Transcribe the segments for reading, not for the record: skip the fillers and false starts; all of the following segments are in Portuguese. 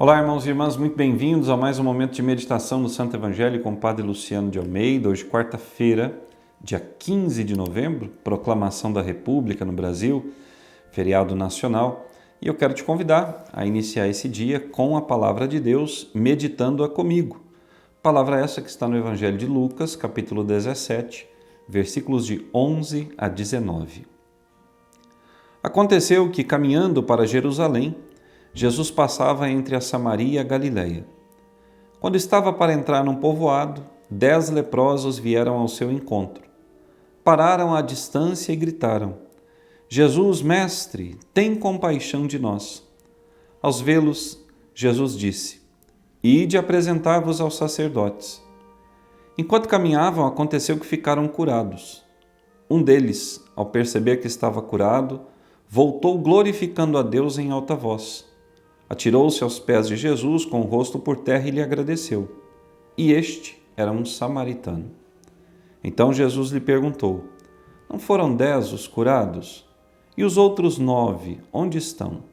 Olá, irmãos e irmãs, muito bem-vindos a mais um momento de meditação no Santo Evangelho com o Padre Luciano de Almeida. Hoje, quarta-feira, dia 15 de novembro, proclamação da República no Brasil, feriado nacional. E eu quero te convidar a iniciar esse dia com a Palavra de Deus, meditando-a comigo. Palavra essa que está no Evangelho de Lucas, capítulo 17, versículos de 11 a 19. Aconteceu que, caminhando para Jerusalém, Jesus passava entre a Samaria e a Galileia. Quando estava para entrar num povoado, 10 leprosos vieram ao seu encontro. Pararam à distância e gritaram: Jesus, mestre, tem compaixão de nós. Aos vê-los, Jesus disse: Ide apresentar-vos aos sacerdotes. Enquanto caminhavam, aconteceu que ficaram curados. Um deles, ao perceber que estava curado, voltou glorificando a Deus em alta voz. Atirou-se aos pés de Jesus com o rosto por terra e lhe agradeceu. E este era um samaritano. Então Jesus lhe perguntou: Não foram 10 os curados? E os outros 9, onde estão?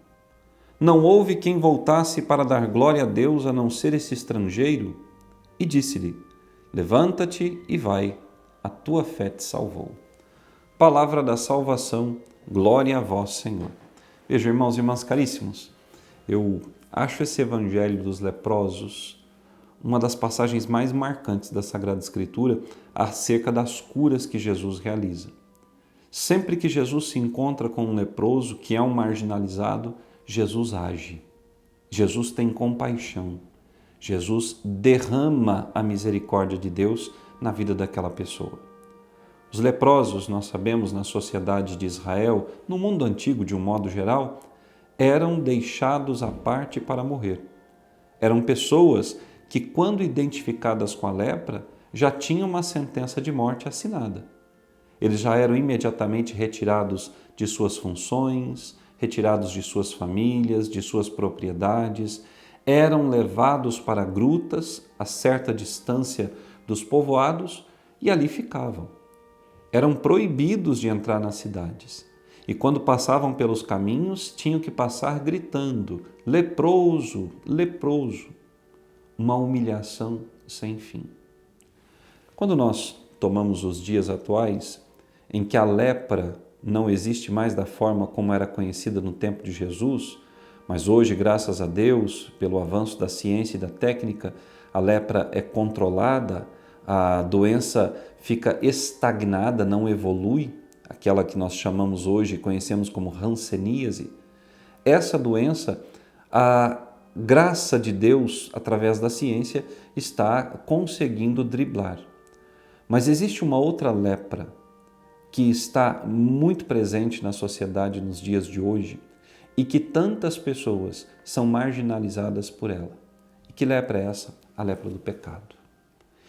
Não houve quem voltasse para dar glória a Deus a não ser esse estrangeiro? E disse-lhe: Levanta-te e vai, a tua fé te salvou. Palavra da salvação, glória a vós, Senhor. Veja, irmãos e irmãs caríssimos, eu acho esse Evangelho dos leprosos uma das passagens mais marcantes da Sagrada Escritura acerca das curas que Jesus realiza. Sempre que Jesus se encontra com um leproso, que é um marginalizado, Jesus age. Jesus tem compaixão. Jesus derrama a misericórdia de Deus na vida daquela pessoa. Os leprosos, nós sabemos, na sociedade de Israel, no mundo antigo de um modo geral, eram deixados à parte para morrer. Eram pessoas que, quando identificadas com a lepra, já tinham uma sentença de morte assinada. Eles já eram imediatamente retirados de suas funções, retirados de suas famílias, de suas propriedades, eram levados para grutas a certa distância dos povoados e ali ficavam. Eram proibidos de entrar nas cidades. E quando passavam pelos caminhos, tinham que passar gritando: leproso, leproso. Uma humilhação sem fim. Quando nós tomamos os dias atuais, em que a lepra não existe mais da forma como era conhecida no tempo de Jesus, mas hoje, graças a Deus, pelo avanço da ciência e da técnica, a lepra é controlada, a doença fica estagnada, não evolui, aquela que nós chamamos hoje e conhecemos como hanseníase. Essa doença, a graça de Deus, através da ciência, está conseguindo driblar. Mas existe uma outra lepra que está muito presente na sociedade nos dias de hoje e que tantas pessoas são marginalizadas por ela. E que lepra é essa? A lepra do pecado.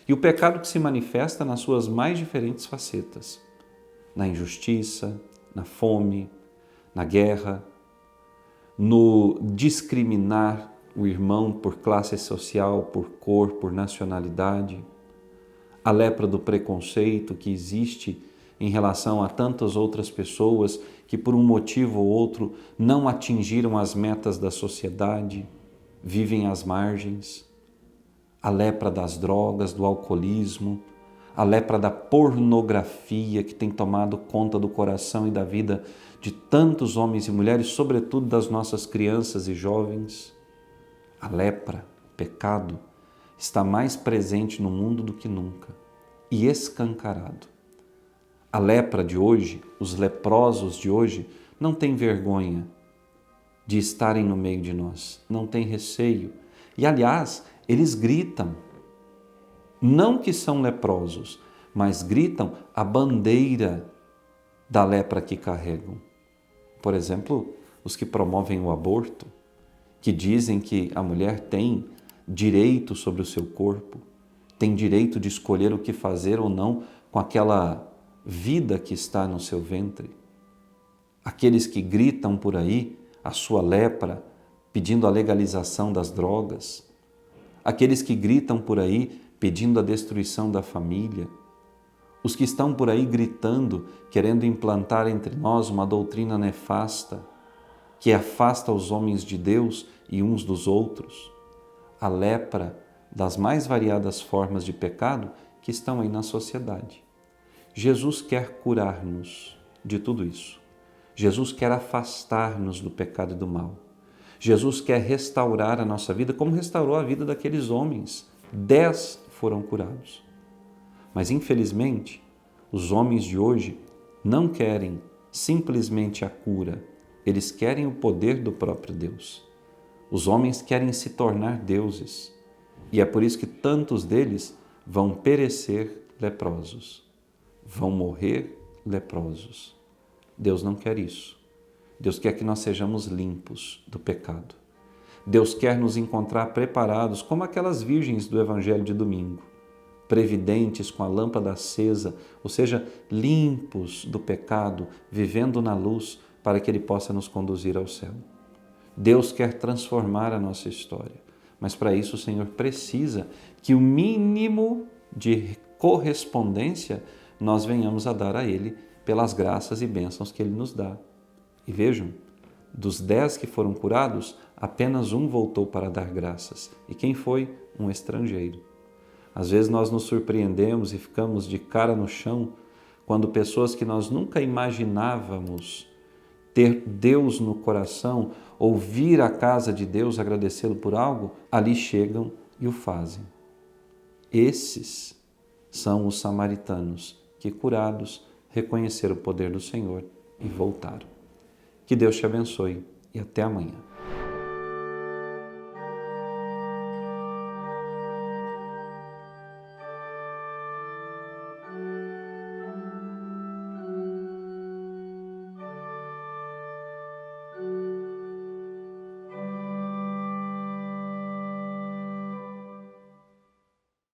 E o pecado que se manifesta nas suas mais diferentes facetas. Na injustiça, na fome, na guerra, no discriminar o irmão por classe social, por cor, por nacionalidade, a lepra do preconceito que existe em relação a tantas outras pessoas que por um motivo ou outro não atingiram as metas da sociedade, vivem às margens, a lepra das drogas, do alcoolismo, a lepra da pornografia que tem tomado conta do coração e da vida de tantos homens e mulheres, sobretudo das nossas crianças e jovens. A lepra, o pecado, está mais presente no mundo do que nunca e escancarado. A lepra de hoje, os leprosos de hoje, não têm vergonha de estarem no meio de nós, não têm receio. E, aliás, eles gritam. Não que são leprosos, mas gritam a bandeira da lepra que carregam. Por exemplo, os que promovem o aborto, que dizem que a mulher tem direito sobre o seu corpo, tem direito de escolher o que fazer ou não com aquela vida que está no seu ventre. Aqueles que gritam por aí a sua lepra, pedindo a legalização das drogas. Aqueles que gritam por aí pedindo a destruição da família, os que estão por aí gritando, querendo implantar entre nós uma doutrina nefasta, que afasta os homens de Deus e uns dos outros. a lepra das mais variadas formas de pecado que estão aí na sociedade. Jesus quer curar-nos de tudo isso. Jesus quer afastar-nos do pecado e do mal. Jesus quer restaurar a nossa vida como restaurou a vida daqueles homens. 10 foram curados. Mas, infelizmente, os homens de hoje não querem simplesmente a cura, eles querem o poder do próprio Deus. Os homens querem se tornar deuses e é por isso que tantos deles vão perecer leprosos, vão morrer leprosos. Deus não quer isso. Deus quer que nós sejamos limpos do pecado. Deus quer nos encontrar preparados como aquelas virgens do Evangelho de domingo, previdentes com a lâmpada acesa, ou seja, limpos do pecado, vivendo na luz para que Ele possa nos conduzir ao céu. Deus quer transformar a nossa história, mas para isso o Senhor precisa que o mínimo de correspondência nós venhamos a dar a Ele pelas graças e bênçãos que Ele nos dá. E vejam, dos 10 que foram curados, apenas um voltou para dar graças. E quem foi? Um estrangeiro. Às vezes nós nos surpreendemos e ficamos de cara no chão quando pessoas que nós nunca imaginávamos ter Deus no coração ou vir à casa de Deus agradecê-lo por algo, ali chegam e o fazem. Esses são os samaritanos que, curados, reconheceram o poder do Senhor e voltaram. Que Deus te abençoe e até amanhã.